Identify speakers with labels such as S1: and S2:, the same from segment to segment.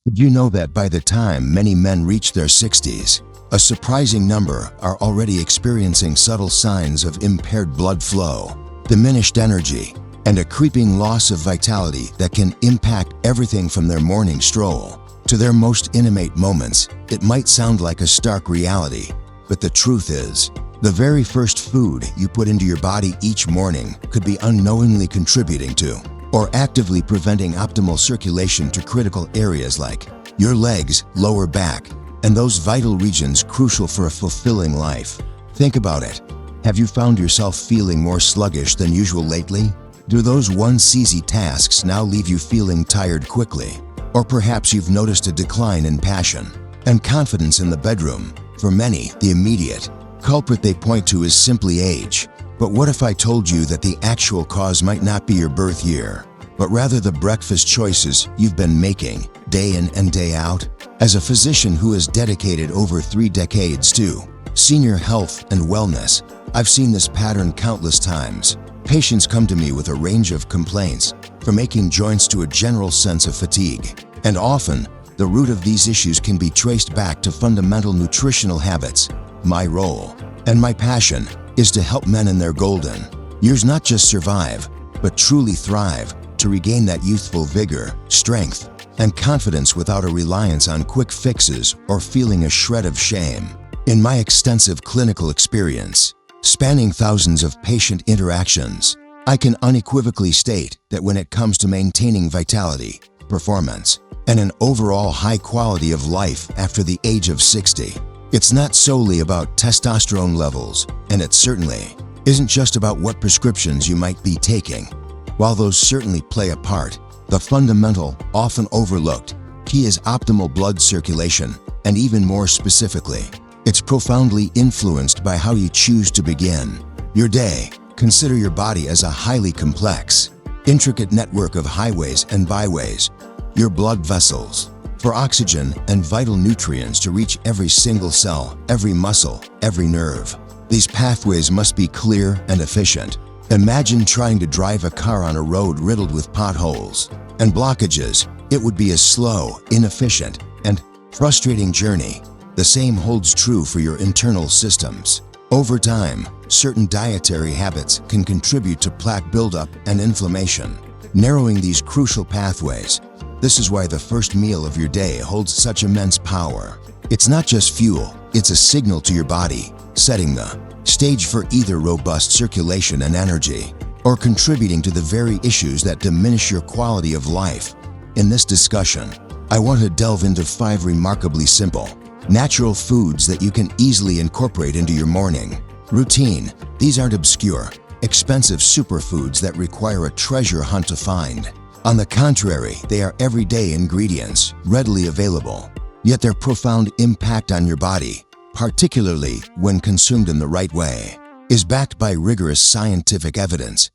S1: Did you know that by the time many men reach their 60s, a surprising number are already experiencing subtle signs of impaired blood flow, diminished energy, and a creeping loss of vitality that can impact everything from their morning stroll to their most intimate moments? It might sound like a stark reality, but the truth is, the very first food you put into your body each morning could be unknowingly contributing to or actively preventing optimal circulation to critical areas like your legs, lower back, and those vital regions crucial for a fulfilling life. Think about it. Have you found yourself feeling more sluggish than usual lately? Do those once easy tasks now leave you feeling tired quickly? Or perhaps you've noticed a decline in passion and confidence in the bedroom. For many, the immediate culprit they point to is simply age. But what if I told you that the actual cause might not be your birth year, but rather the breakfast choices you've been making day in and day out? As a physician who has dedicated over 3 decades to senior health and wellness, I've seen this pattern countless times. Patients come to me with a range of complaints, from aching joints to a general sense of fatigue. And often, the root of these issues can be traced back to fundamental nutritional habits. My role and my passion is to help men in their golden years not just survive, but truly thrive, to regain that youthful vigor, strength, and confidence without a reliance on quick fixes or feeling a shred of shame. In my extensive clinical experience, spanning thousands of patient interactions, I can unequivocally state that when it comes to maintaining vitality, performance, and an overall high quality of life after the age of 60, it's not solely about testosterone levels, and it certainly isn't just about what prescriptions you might be taking. While those certainly play a part, the fundamental, often overlooked, key is optimal blood circulation, and even more specifically, it's profoundly influenced by how you choose to begin your day. Consider your body as a highly complex, intricate network of highways and byways, your blood vessels, for oxygen and vital nutrients to reach every single cell, every muscle, every nerve. These pathways must be clear and efficient. Imagine trying to drive a car on a road riddled with potholes and blockages. It would be a slow, inefficient, and frustrating journey. The same holds true for your internal systems. Over time, certain dietary habits can contribute to plaque buildup and inflammation, narrowing these crucial pathways. This is why the first meal of your day holds such immense power. It's not just fuel, it's a signal to your body, setting the stage for either robust circulation and energy, or contributing to the very issues that diminish your quality of life. In this discussion, I want to delve into 5 remarkably simple, natural foods that you can easily incorporate into your morning routine. These aren't obscure, expensive superfoods that require a treasure hunt to find. On the contrary, they are everyday ingredients, readily available, yet their profound impact on your body, particularly when consumed in the right way, is backed by rigorous scientific evidence.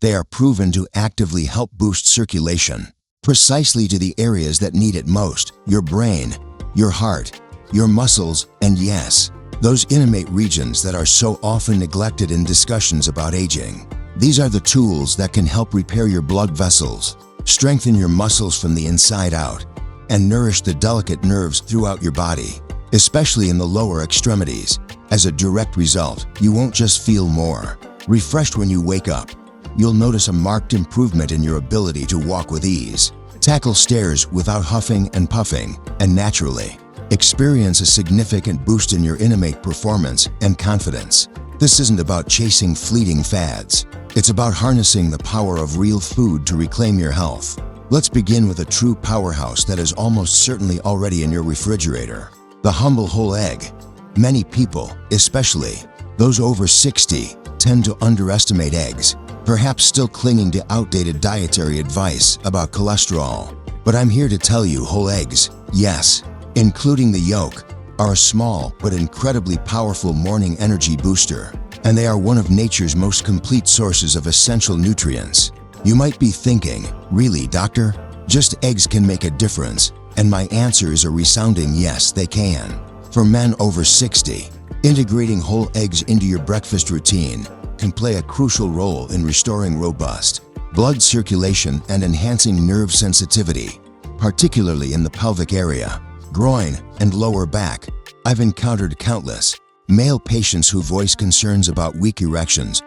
S1: They are proven to actively help boost circulation, precisely to the areas that need it most: your brain, your heart, your muscles, and yes, those intimate regions that are so often neglected in discussions about aging. These are the tools that can help repair your blood vessels, strengthen your muscles from the inside out, and nourish the delicate nerves throughout your body, especially in the lower extremities. As a direct result, you won't just feel more refreshed when you wake up. You'll notice a marked improvement in your ability to walk with ease, tackle stairs without huffing and puffing, and naturally experience a significant boost in your innate performance and confidence. This isn't about chasing fleeting fads. It's about harnessing the power of real food to reclaim your health. Let's begin with a true powerhouse that is almost certainly already in your refrigerator: the humble whole egg. Many people, especially those over 60, tend to underestimate eggs, perhaps still clinging to outdated dietary advice about cholesterol. But I'm here to tell you, whole eggs, yes, including the yolk, are a small but incredibly powerful morning energy booster, and they are one of nature's most complete sources of essential nutrients. You might be thinking, really, doctor? Just eggs can make a difference? And my answer is a resounding yes, they can. For men over 60, integrating whole eggs into your breakfast routine can play a crucial role in restoring robust blood circulation and enhancing nerve sensitivity. particularly in the pelvic area, groin, and lower back. I've encountered countless male patients who voice concerns about weak erections,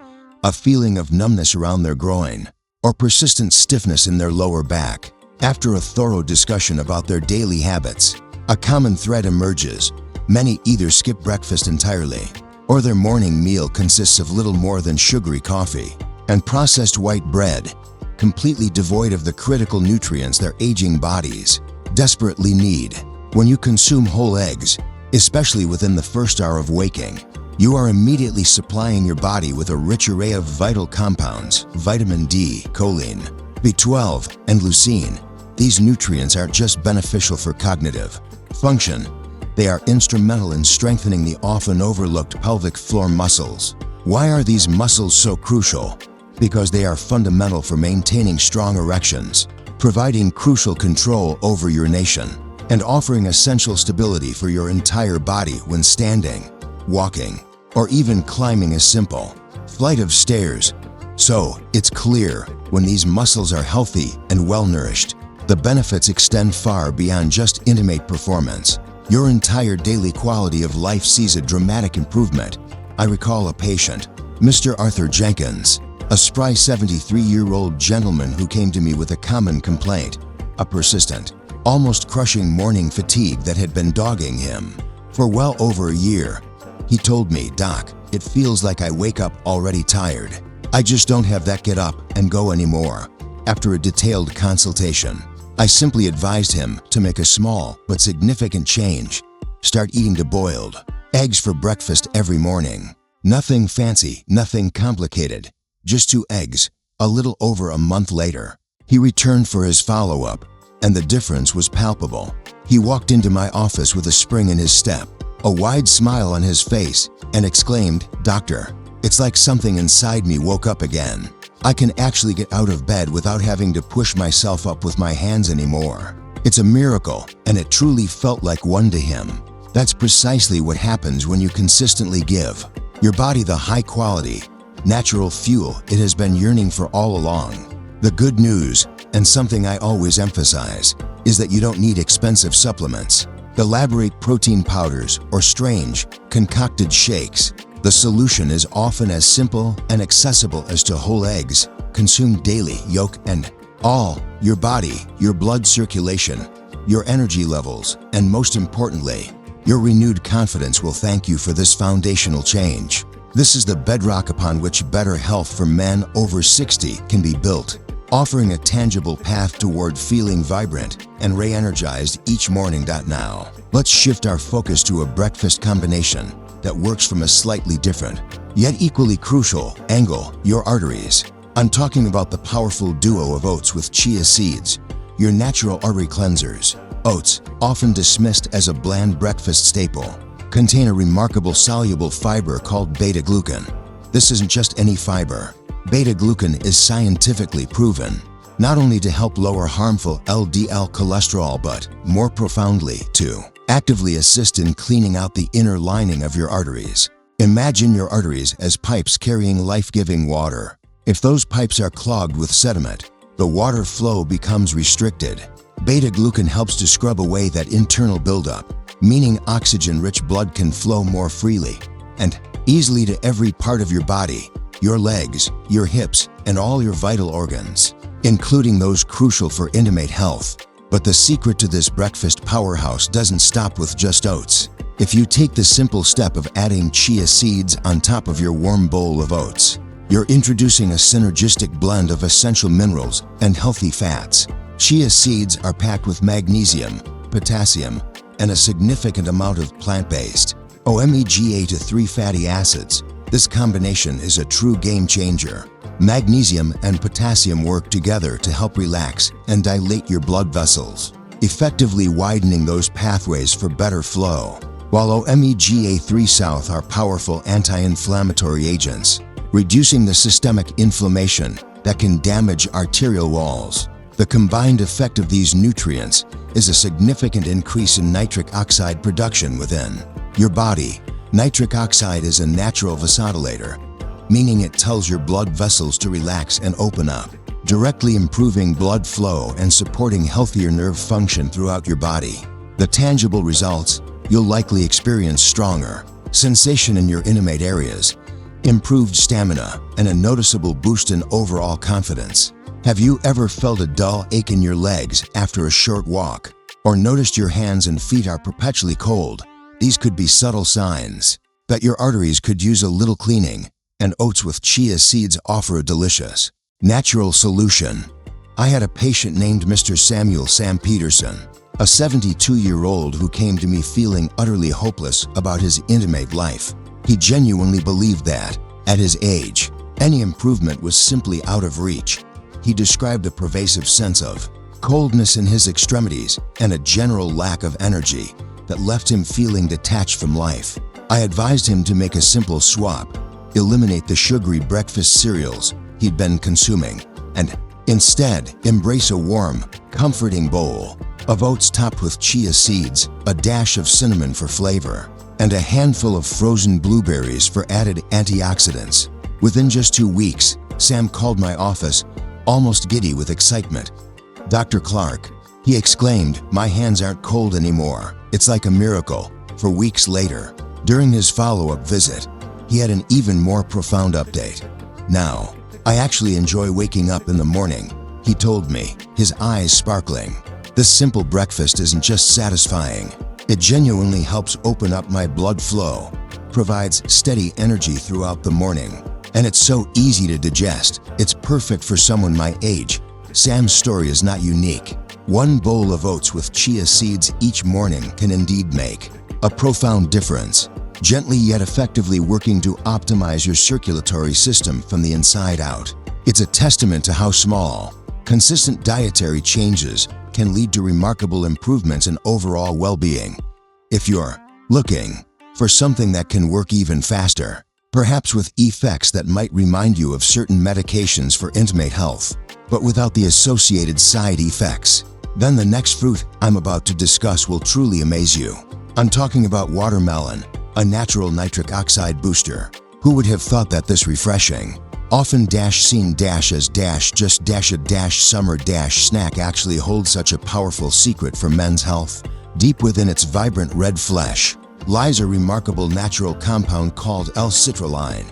S1: a feeling of numbness around their groin, or persistent stiffness in their lower back. After a thorough discussion about their daily habits, a common thread emerges. Many either skip breakfast entirely, or their morning meal consists of little more than sugary coffee and processed white bread, completely devoid of the critical nutrients their aging bodies desperately need. When you consume whole eggs, especially within the first hour of waking, you are immediately supplying your body with a rich array of vital compounds: vitamin D, choline, B12, and leucine. These nutrients aren't just beneficial for cognitive function, they are instrumental in strengthening the often overlooked pelvic floor muscles. Why are these muscles so crucial? Because they are fundamental for maintaining strong erections, providing crucial control over urination, and offering essential stability for your entire body when standing, walking, or even climbing a simple flight of stairs. So, it's clear, when these muscles are healthy and well-nourished, the benefits extend far beyond just intimate performance. Your entire daily quality of life sees a dramatic improvement. I recall a patient, Mr. Arthur Jenkins, a spry 73-year-old gentleman who came to me with a common complaint, a persistent, almost crushing morning fatigue that had been dogging him for well over a year. He told me, "Doc, it feels like I wake up already tired. I just don't have that get up and go anymore." After a detailed consultation, I simply advised him to make a small but significant change. Start eating boiled eggs for breakfast every morning. Nothing fancy, nothing complicated, just 2 eggs. A little over a month later, he returned for his follow-up, and the difference was palpable. He walked into my office with a spring in his step, a wide smile on his face, and exclaimed, "Doctor, it's like something inside me woke up again. I can actually get out of bed without having to push myself up with my hands anymore." It's a miracle, and it truly felt like one to him. That's precisely what happens when you consistently give your body the high-quality, natural fuel it has been yearning for all along. The good news, and something I always emphasize, is that you don't need expensive supplements, elaborate protein powders, or strange, concocted shakes. The solution is often as simple and accessible as to whole eggs, consumed daily, yolk and all. Your body, your blood circulation, your energy levels, and most importantly, your renewed confidence will thank you for this foundational change. This is the bedrock upon which better health for men over 60 can be built, offering a tangible path toward feeling vibrant and re-energized each morning. Now, let's shift our focus to a breakfast combination that works from a slightly different, yet equally crucial, angle: your arteries. I'm talking about the powerful duo of oats with chia seeds, your natural artery cleansers. Oats, often dismissed as a bland breakfast staple, contain a remarkable soluble fiber called beta-glucan. This isn't just any fiber. Beta-glucan is scientifically proven not only to help lower harmful LDL cholesterol, but, more profoundly, to actively assist in cleaning out the inner lining of your arteries. Imagine your arteries as pipes carrying life-giving water. If those pipes are clogged with sediment, the water flow becomes restricted. Beta-glucan helps to scrub away that internal buildup, meaning oxygen-rich blood can flow more freely and easily to every part of your body, your legs, your hips, and all your vital organs, including those crucial for intimate health. But the secret to this breakfast powerhouse doesn't stop with just oats. If you take the simple step of adding chia seeds on top of your warm bowl of oats, you're introducing a synergistic blend of essential minerals and healthy fats. Chia seeds are packed with magnesium, potassium, and a significant amount of plant-based omega-3 fatty acids. This combination is a true game changer. Magnesium and potassium work together to help relax and dilate your blood vessels, effectively widening those pathways for better flow, while omega-3 south are powerful anti-inflammatory agents, reducing the systemic inflammation that can damage arterial walls. The combined effect of these nutrients is a significant increase in nitric oxide production within your body. Nitric oxide is a natural vasodilator, meaning it tells your blood vessels to relax and open up. directly improving blood flow and supporting healthier nerve function throughout your body. The tangible results: you'll likely experience stronger sensation in your intimate areas, improved stamina, and a noticeable boost in overall confidence. Have you ever felt a dull ache in your legs after a short walk? Or noticed your hands and feet are perpetually cold? These could be subtle signs that your arteries could use a little cleaning, and oats with chia seeds offer a delicious, natural solution. I had a patient named Mr. Sam Peterson, a 72-year-old who came to me feeling utterly hopeless about his intimate life. He genuinely believed that, at his age, any improvement was simply out of reach. He described a pervasive sense of coldness in his extremities and a general lack of energy that left him feeling detached from life. I advised him to make a simple swap, eliminate the sugary breakfast cereals he'd been consuming, and instead embrace a warm, comforting bowl of oats topped with chia seeds, a dash of cinnamon for flavor, and a handful of frozen blueberries for added antioxidants. Within just 2 weeks, Sam called my office, almost giddy with excitement. "Dr. Clark," he exclaimed, "my hands aren't cold anymore. It's like a miracle." For weeks later, during his follow-up visit, he had an even more profound update. "Now, I actually enjoy waking up in the morning," he told me, his eyes sparkling. "This simple breakfast isn't just satisfying. It genuinely helps open up my blood flow, provides steady energy throughout the morning, and it's so easy to digest. It's perfect for someone my age." Sam's story is not unique. One bowl of oats with chia seeds each morning can indeed make a profound difference, gently yet effectively working to optimize your circulatory system from the inside out. It's a testament to how small, consistent dietary changes can lead to remarkable improvements in overall well-being. If you're looking for something that can work even faster, perhaps with effects that might remind you of certain medications for intimate health, but without the associated side effects, then the next fruit I'm about to discuss will truly amaze you. I'm talking about watermelon, a natural nitric oxide booster. Who would have thought that this refreshing, often seen as a summer snack actually holds such a powerful secret for men's health? Deep within its vibrant red flesh lies a remarkable natural compound called L-citrulline.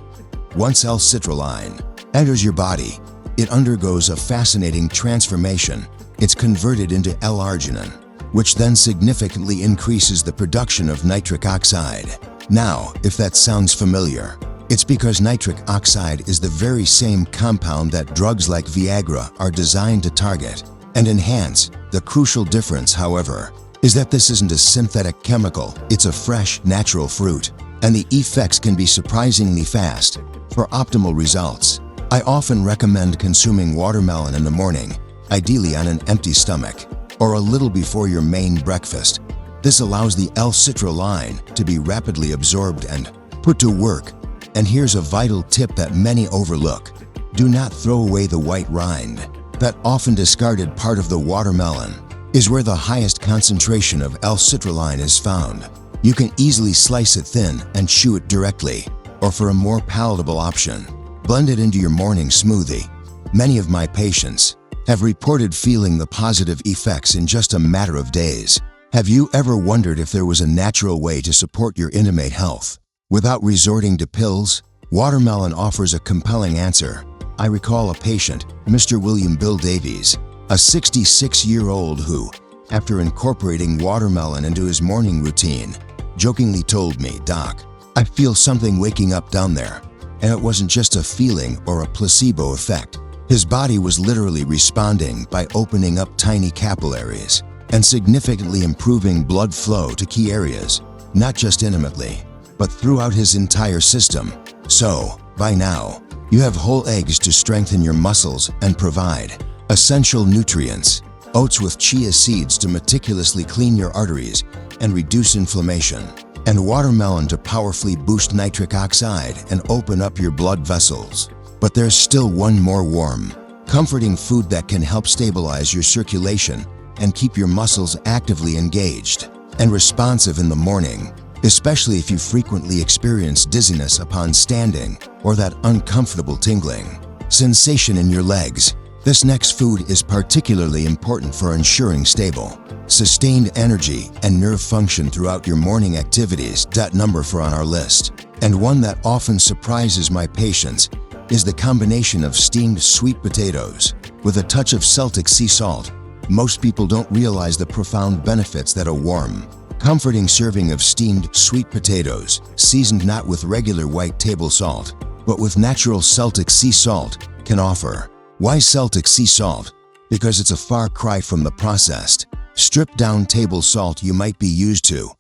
S1: Once L-citrulline enters your body, it undergoes a fascinating transformation. It's converted into L-arginine, which then significantly increases the production of nitric oxide. Now, if that sounds familiar, it's because nitric oxide is the very same compound that drugs like Viagra are designed to target and enhance. The crucial difference, however, is that this isn't a synthetic chemical, it's a fresh, natural fruit, and the effects can be surprisingly fast. For optimal results, I often recommend consuming watermelon in the morning, ideally on an empty stomach, or a little before your main breakfast. This allows the L-citrulline to be rapidly absorbed and put to work. And here's a vital tip that many overlook: do not throw away the white rind. That often discarded part of the watermelon is where the highest concentration of L-citrulline is found. You can easily slice it thin and chew it directly, or for a more palatable option, blend it into your morning smoothie. Many of my patients have reported feeling the positive effects in just a matter of days. Have you ever wondered if there was a natural way to support your intimate health without resorting to pills? Watermelon offers a compelling answer. I recall a patient, Mr. William Bill Davies, a 66-year-old who, after incorporating watermelon into his morning routine, jokingly told me, "Doc, I feel something waking up down there." And it wasn't just a feeling or a placebo effect. His body was literally responding by opening up tiny capillaries and significantly improving blood flow to key areas, not just intimately, but throughout his entire system. So, by now, you have whole eggs to strengthen your muscles and provide essential nutrients. Oats with chia seeds to meticulously clean your arteries and reduce inflammation, and watermelon to powerfully boost nitric oxide and open up your blood vessels. But there's still one more warm, comforting food that can help stabilize your circulation and keep your muscles actively engaged and responsive in the morning, especially if you frequently experience dizziness upon standing or that uncomfortable tingling sensation in your legs. This next food is particularly important for ensuring stable, sustained energy and nerve function throughout your morning activities. Number 4 on our list, and one that often surprises my patients, is the combination of steamed sweet potatoes with a touch of Celtic sea salt. Most people don't realize the profound benefits that a warm, comforting serving of steamed sweet potatoes, seasoned not with regular white table salt, but with natural Celtic sea salt, can offer. Why Celtic sea salt? Because it's a far cry from the processed, stripped-down table salt you might be used to.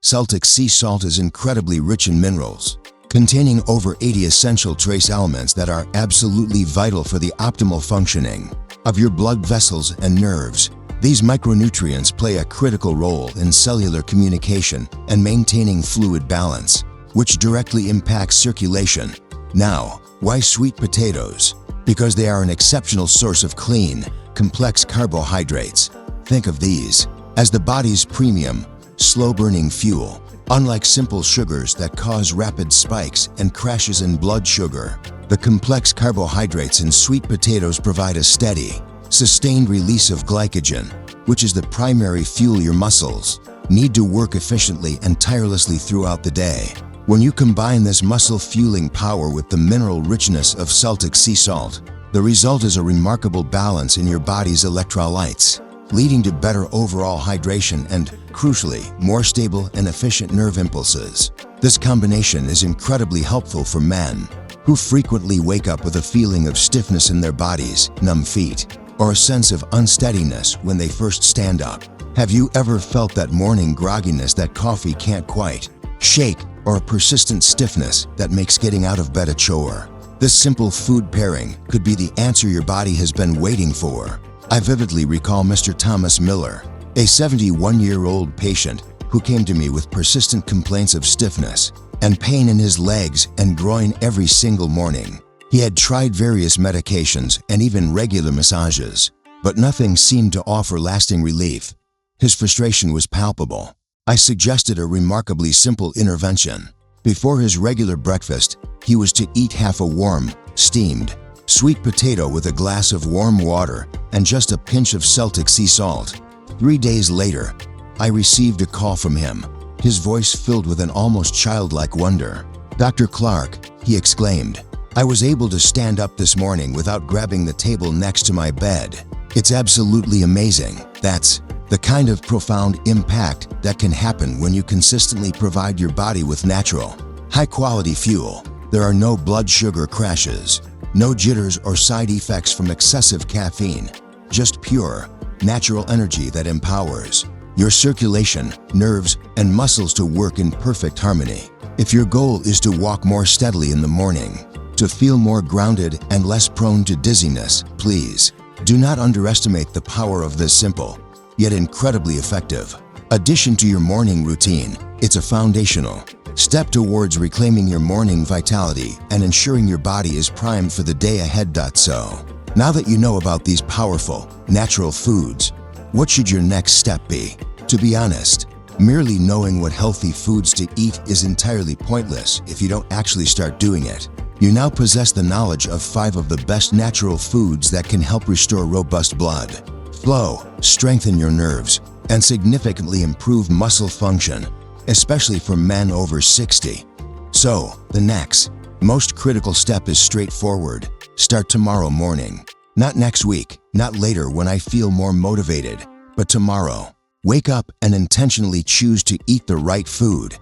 S1: Celtic sea salt is incredibly rich in minerals, containing over 80 essential trace elements that are absolutely vital for the optimal functioning of your blood vessels and nerves. These micronutrients play a critical role in cellular communication and maintaining fluid balance, which directly impacts circulation. Now, why sweet potatoes? Because they are an exceptional source of clean, complex carbohydrates. Think of these as the body's premium, slow-burning fuel. Unlike simple sugars that cause rapid spikes and crashes in blood sugar, the complex carbohydrates in sweet potatoes provide a steady, sustained release of glycogen, which is the primary fuel your muscles need to work efficiently and tirelessly throughout the day. When you combine this muscle-fueling power with the mineral richness of Celtic sea salt, the result is a remarkable balance in your body's electrolytes, leading to better overall hydration and, crucially, more stable and efficient nerve impulses. This combination is incredibly helpful for men who frequently wake up with a feeling of stiffness in their bodies, numb feet, or a sense of unsteadiness when they first stand up. Have you ever felt that morning grogginess that coffee can't quite shake, or a persistent stiffness that makes getting out of bed a chore? This simple food pairing could be the answer your body has been waiting for. I vividly recall Mr. Thomas Miller, a 71-year-old patient who came to me with persistent complaints of stiffness and pain in his legs and groin every single morning. He had tried various medications and even regular massages, but nothing seemed to offer lasting relief. His frustration was palpable. I suggested a remarkably simple intervention. Before his regular breakfast, he was to eat half a warm, steamed, sweet potato with a glass of warm water and just a pinch of Celtic sea salt. 3 days later, I received a call from him, his voice filled with an almost childlike wonder. "Dr. Clark," he exclaimed, "I was able to stand up this morning without grabbing the table next to my bed. It's absolutely amazing." That's the kind of profound impact that can happen when you consistently provide your body with natural, high-quality fuel. There are no blood sugar crashes, no jitters or side effects from excessive caffeine, just pure, natural energy that empowers your circulation, nerves, and muscles to work in perfect harmony. If your goal is to walk more steadily in the morning, to feel more grounded and less prone to dizziness, please do not underestimate the power of this simple, yet incredibly effective addition to your morning routine. It's a foundational step towards reclaiming your morning vitality and ensuring your body is primed for the day ahead. So, now that you know about these powerful, natural foods, what should your next step be? To be honest, merely knowing what healthy foods to eat is entirely pointless if you don't actually start doing it. You now possess the knowledge of 5 of the best natural foods that can help restore robust blood flow, strengthen your nerves, and significantly improve muscle function, especially for men over 60. So, the next, most critical step is straightforward. Start tomorrow morning. Not next week, not later when I feel more motivated, but tomorrow. Wake up and intentionally choose to eat the right food.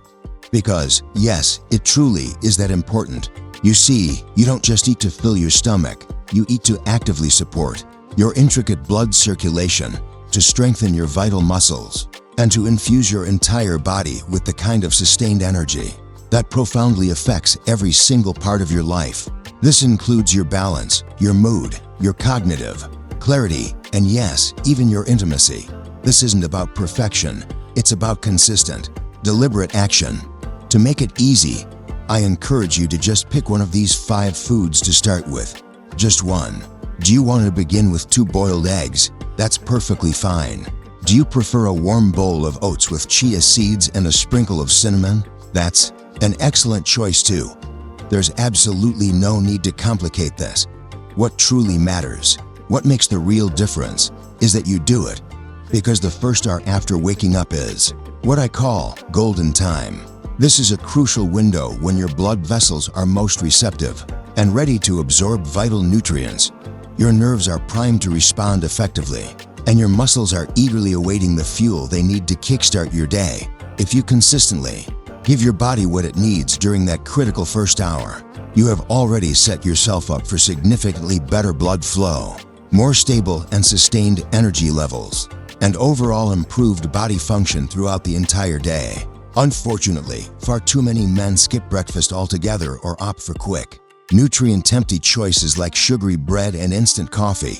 S1: Because, yes, it truly is that important. You see, you don't just eat to fill your stomach, you eat to actively support your intricate blood circulation, to strengthen your vital muscles, and to infuse your entire body with the kind of sustained energy that profoundly affects every single part of your life. This includes your balance, your mood, your cognitive clarity, and yes, even your intimacy. This isn't about perfection, it's about consistent, deliberate action. To make it easy, I encourage you to just pick one of these 5 foods to start with. Just one. Do you want to begin with 2 boiled eggs? That's perfectly fine. Do you prefer a warm bowl of oats with chia seeds and a sprinkle of cinnamon? That's an excellent choice too. There's absolutely no need to complicate this. What truly matters What makes the real difference is that you do it, because the first hour after waking up is what I call golden time. This is a crucial window when your blood vessels are most receptive and ready to absorb vital nutrients. Your nerves are primed to respond effectively, and your muscles are eagerly awaiting the fuel they need to kickstart your day. If you consistently give your body what it needs during that critical first hour, you have already set yourself up for significantly better blood flow, more stable and sustained energy levels, and overall improved body function throughout the entire day. Unfortunately, far too many men skip breakfast altogether or opt for quick, nutrient-empty choices like sugary bread and instant coffee.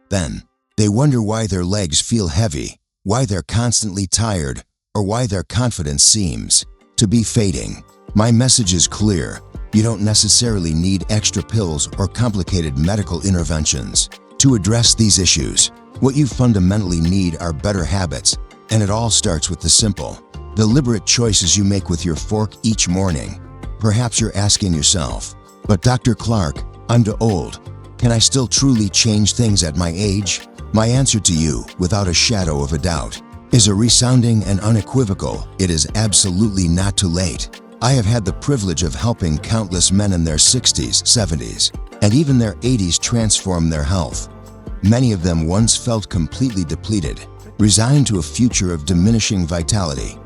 S1: Then, they wonder why their legs feel heavy, why they're constantly tired, or why their confidence seems to be fading. My message is clear. You don't necessarily need extra pills or complicated medical interventions to address these issues. What you fundamentally need are better habits, and it all starts with the simple, deliberate choices you make with your fork each morning. Perhaps you're asking yourself, "But Dr. Clark, I'm too old. Can I still truly change things at my age?" My answer to you, without a shadow of a doubt, is a resounding and unequivocal: it is absolutely not too late. I have had the privilege of helping countless men in their 60s, 70s, and even their 80s transform their health. Many of them once felt completely depleted, resigned to a future of diminishing vitality.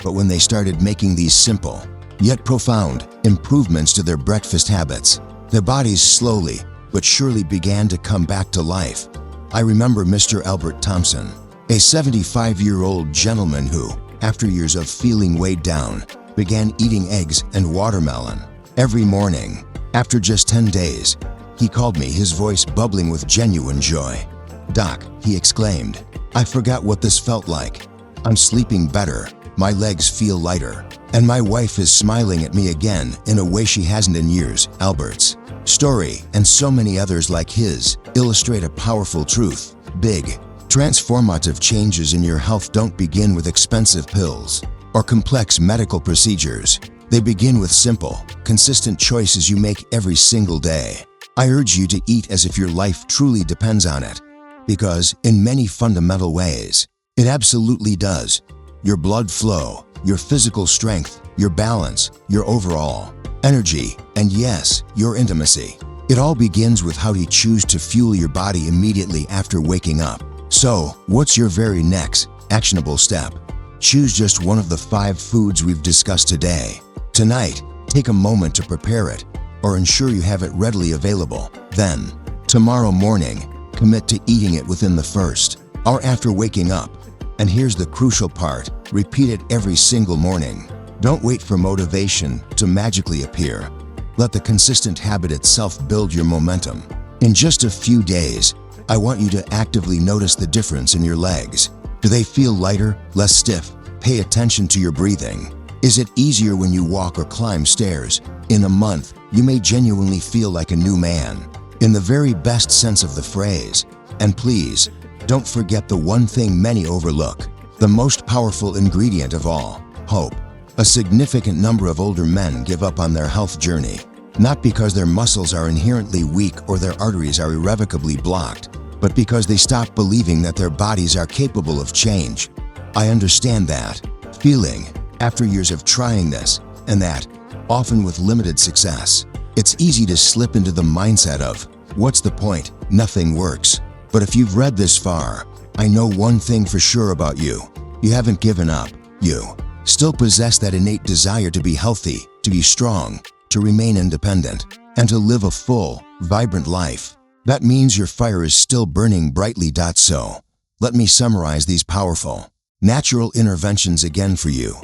S1: But when they started making these simple, yet profound, improvements to their breakfast habits, their bodies slowly but surely began to come back to life. I remember Mr. Albert Thompson, a 75-year-old gentleman who, after years of feeling weighed down, began eating eggs and watermelon every morning. After just 10 days, he called me, his voice bubbling with genuine joy. "Doc," he exclaimed, "I forgot what this felt like. I'm sleeping better, my legs feel lighter, and my wife is smiling at me again in a way she hasn't in years." Albert's story, and so many others like his, illustrate a powerful truth. Big, transformative changes in your health don't begin with expensive pills or complex medical procedures. They begin with simple, consistent choices you make every single day. I urge you to eat as if your life truly depends on it, because in many fundamental ways, it absolutely does. Your blood flow, your physical strength, your balance, your overall energy, and yes, your intimacy. It all begins with how you choose to fuel your body immediately after waking up. So, what's your very next actionable step? Choose just one of the 5 foods we've discussed today. Tonight, take a moment to prepare it, or ensure you have it readily available. Then, tomorrow morning, commit to eating it within the first hour after waking up. And here's the crucial part: repeat it every single morning. Don't wait for motivation to magically appear. Let the consistent habit itself build your momentum. In just a few days, I want you to actively notice the difference in your legs. Do they feel lighter, less stiff? Pay attention to your breathing. Is it easier when you walk or climb stairs? In a month, you may genuinely feel like a new man, in the very best sense of the phrase. And please, don't forget the one thing many overlook, the most powerful ingredient of all: hope. A significant number of older men give up on their health journey, not because their muscles are inherently weak or their arteries are irrevocably blocked, but because they stop believing that their bodies are capable of change. I understand that feeling after years of trying this and that, often with limited success. It's easy to slip into the mindset of, "What's the point? Nothing works." But if you've read this far, I know one thing for sure about you: you haven't given up. You still possess that innate desire to be healthy, to be strong, to remain independent, and to live a full, vibrant life. That means your fire is still burning brightly. So, let me summarize these powerful, natural interventions again for you.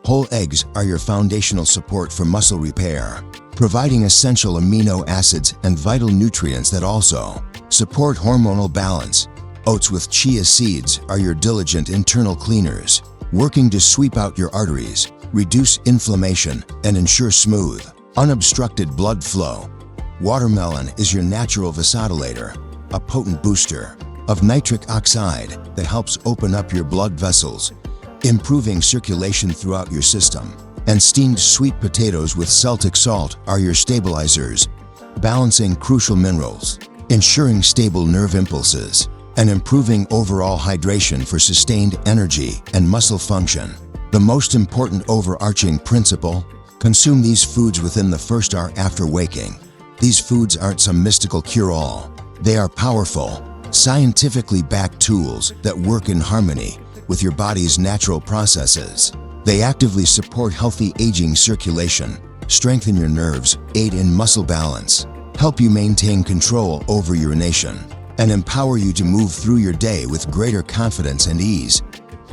S1: Whole eggs are your foundational support for muscle repair, providing essential amino acids and vital nutrients that also support hormonal balance. Oats with chia seeds are your diligent internal cleaners, working to sweep out your arteries, reduce inflammation, and ensure smooth, unobstructed blood flow. Watermelon is your natural vasodilator, a potent booster of nitric oxide that helps open up your blood vessels, improving circulation throughout your system. And steamed sweet potatoes with Celtic salt are your stabilizers, balancing crucial minerals. ensuring stable nerve impulses, and improving overall hydration for sustained energy and muscle function. The most important overarching principle: consume these foods within the first hour after waking. These foods aren't some mystical cure-all. They are powerful, scientifically backed tools that work in harmony with your body's natural processes. They actively support healthy aging circulation, strengthen your nerves, aid in muscle balance, help you maintain control over urination, and empower you to move through your day with greater confidence and ease.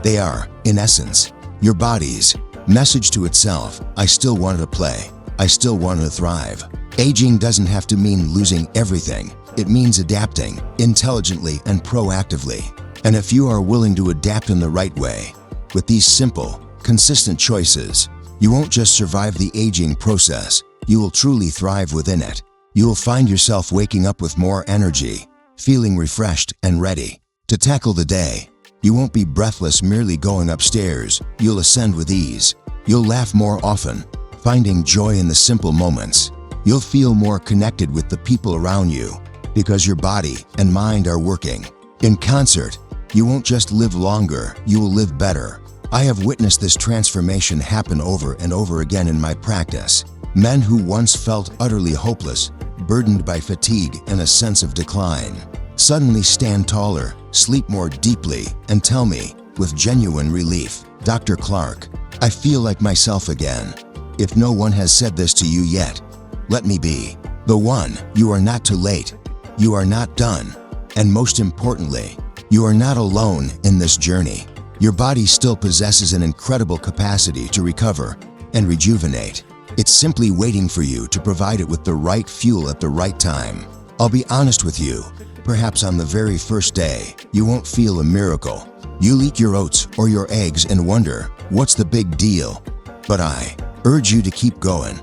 S1: They are, in essence, your body's message to itself: I still want to play. I still want to thrive. Aging doesn't have to mean losing everything. It means adapting intelligently and proactively. And if you are willing to adapt in the right way, with these simple, consistent choices, you won't just survive the aging process, you will truly thrive within it. You will find yourself waking up with more energy, feeling refreshed and ready to tackle the day. You won't be breathless merely going upstairs. You'll ascend with ease. You'll laugh more often, finding joy in the simple moments. You'll feel more connected with the people around you because your body and mind are working in concert. You won't just live longer, you will live better. I have witnessed this transformation happen over and over again in my practice. Men who once felt utterly hopeless, burdened by fatigue and a sense of decline, suddenly stand taller, sleep more deeply, and tell me, with genuine relief, "Dr. Clark, I feel like myself again." If no one has said this to you yet, let me be the one. You are not too late. You are not done. And most importantly, you are not alone in this journey. Your body still possesses an incredible capacity to recover and rejuvenate. It's simply waiting for you to provide it with the right fuel at the right time. I'll be honest with you, perhaps on the very first day, you won't feel a miracle. You'll eat your oats or your eggs and wonder, what's the big deal? But I urge you to keep going.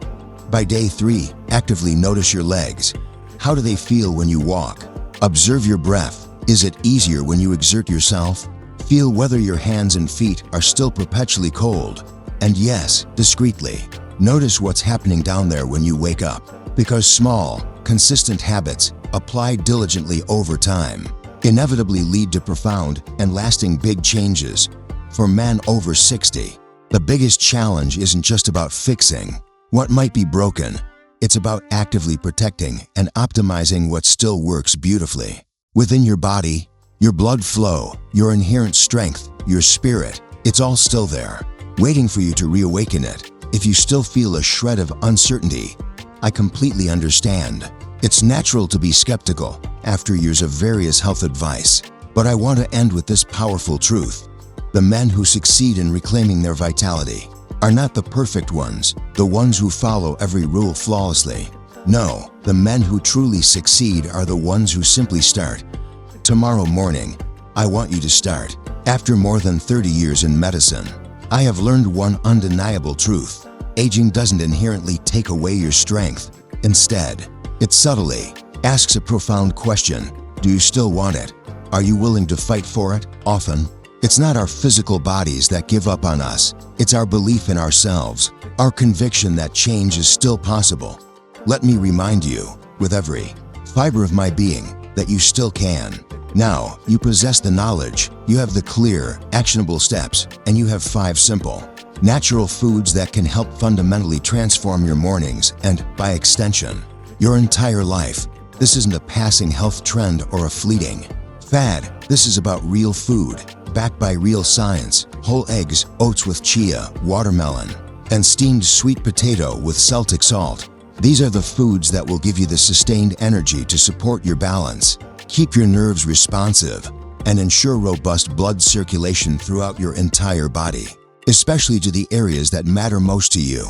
S1: By day 3, actively notice your legs. How do they feel when you walk? Observe your breath. Is it easier when you exert yourself? Feel whether your hands and feet are still perpetually cold. And yes, discreetly, notice what's happening down there when you wake up. Because small, consistent habits, applied diligently over time, inevitably lead to profound and lasting big changes. For men over 60, the biggest challenge isn't just about fixing what might be broken. It's about actively protecting and optimizing what still works beautifully. Within your body, your blood flow, your inherent strength, your spirit, it's all still there, waiting for you to reawaken it. If you still feel a shred of uncertainty, I completely understand. It's natural to be skeptical after years of various health advice, but I want to end with this powerful truth. The men who succeed in reclaiming their vitality are not the perfect ones, the ones who follow every rule flawlessly. No, the men who truly succeed are the ones who simply start. Tomorrow morning, I want you to start. After more than 30 years in medicine, I have learned one undeniable truth. Aging doesn't inherently take away your strength. Instead, it subtly asks a profound question. Do you still want it? Are you willing to fight for it? Often, it's not our physical bodies that give up on us. It's our belief in ourselves, our conviction that change is still possible. Let me remind you, with every fiber of my being, that you still can. Now, you possess the knowledge, you have the clear, actionable steps, and you have 5 simple, natural foods that can help fundamentally transform your mornings and, by extension, your entire life. This isn't a passing health trend or a fleeting fad. This is about real food, backed by real science. Whole eggs, oats with chia, watermelon, and steamed sweet potato with Celtic salt. These are the foods that will give you the sustained energy to support your balance, keep your nerves responsive, and ensure robust blood circulation throughout your entire body, especially to the areas that matter most to you.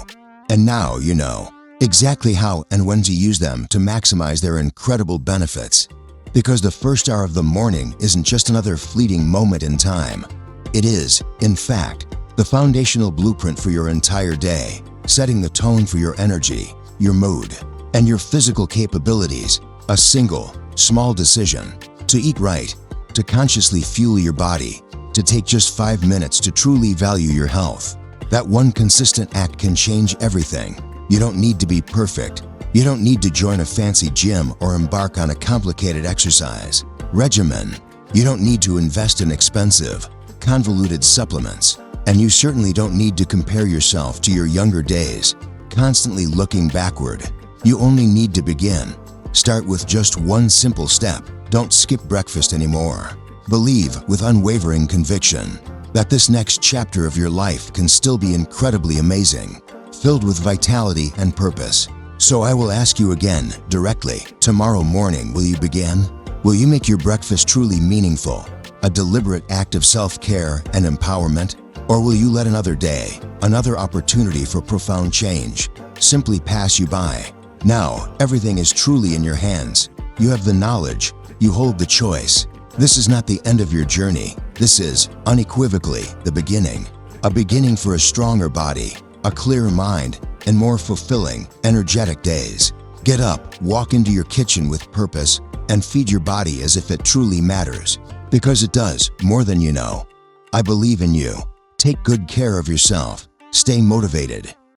S1: And now you know exactly how and when to use them to maximize their incredible benefits. Because the first hour of the morning isn't just another fleeting moment in time. It is, in fact, the foundational blueprint for your entire day, setting the tone for your energy, your mood, and your physical capabilities. A single, small decision to eat right, to consciously fuel your body, to take just 5 minutes to truly value your health. That one consistent act can change everything. You don't need to be perfect. You don't need to join a fancy gym or embark on a complicated exercise regimen. You don't need to invest in expensive, convoluted supplements. And you certainly don't need to compare yourself to your younger days, constantly looking backward. You only need to begin. Start with just one simple step. Don't skip breakfast anymore. Believe with unwavering conviction that this next chapter of your life can still be incredibly amazing, filled with vitality and purpose. So I will ask you again, directly, tomorrow morning, will you begin? Will you make your breakfast truly meaningful, a deliberate act of self-care and empowerment? Or will you let another day, another opportunity for profound change, simply pass you by? Now, everything is truly in your hands. You have the knowledge. You hold the choice. This is not the end of your journey. This is, unequivocally, the beginning. A beginning for a stronger body, a clearer mind, and more fulfilling, energetic days. Get up, walk into your kitchen with purpose, and feed your body as if it truly matters. Because it does, more than you know. I believe in you. Take good care of yourself. Stay motivated.